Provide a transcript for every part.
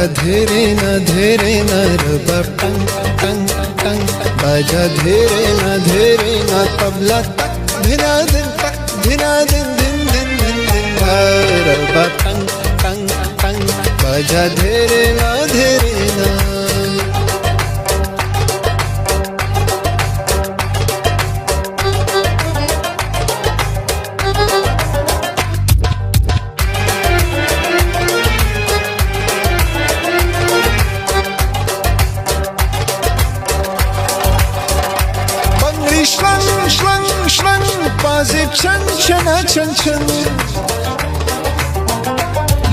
बजा धीरे न रबा टंग टंग टंग, बजा धीरे न तबला तक धिना दिन दिन दिन दिन रबा टंग टंग टंग, बजा धीरे न Schlang, schlang, schlang, bazi chan chana chan chan.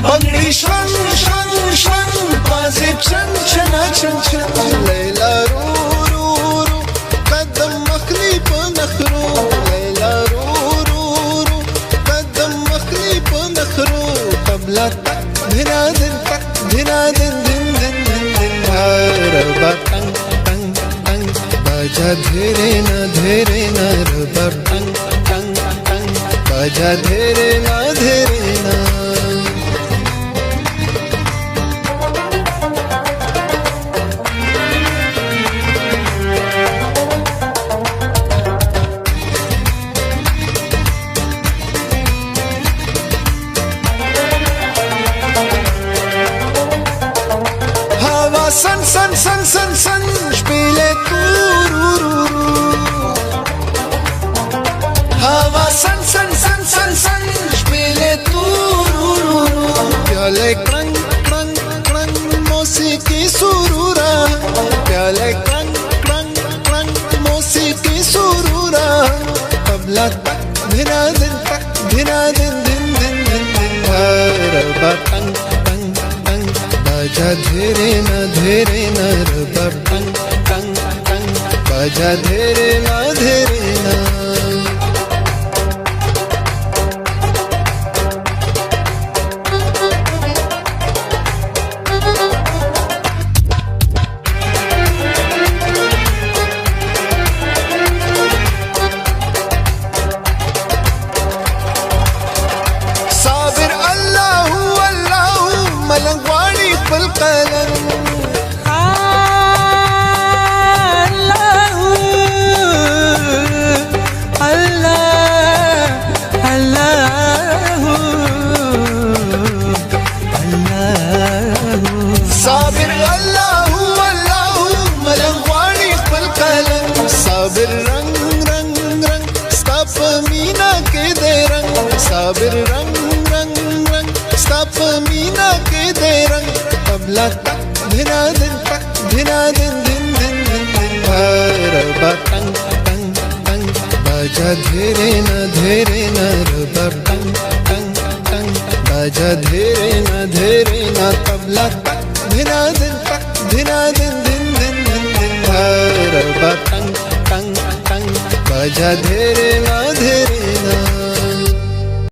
Bangdi schlang, schlang, schlang, bazi chan chana chan chan. Layla ru ru ru, kadam makhli pa nakhru. Layla ru ru ru, kadam makhli pa nakhru. Tabla tak dhina din din din din. Raba tang tang tang, बजा धीरे न रबा टंग टंग टंग, बजा धीरे न हवा सन सन सन सन सन spiele tu. हवा सन सन सन सन सन spiele tu. प्याले क्रंग क्रंग क्रंग मौसीकी सुरूरा, प्याले क्रंग क्रंग क्रंग मौसीकी सुरूरा. तबला तक धिना दिन दिन दिन दिन रबा टंग टंग टंग, बजा धीरे न रबा टंग टंग टंग, बजा धीरे न साबिर अल्लाह अल्लाह मलंगवाड़ी पलकलन. साबिर अल्लाह अल्लाह मलंगवाड़ी पलकलन. साबिर रंग रंग रंग स्ताप मीना के दे रंग. साबिर रंग रंग रंग स्ताप मीना के दे रंग. तबला तक धिना दिन दिन दिन रबा टंग टंग टंग, बजा धीरे न रबा टंग टंग टंग, बजा धीरे न तबला तक धिना दिन दिन रबा टंग टंग टंग, बजा धीरे न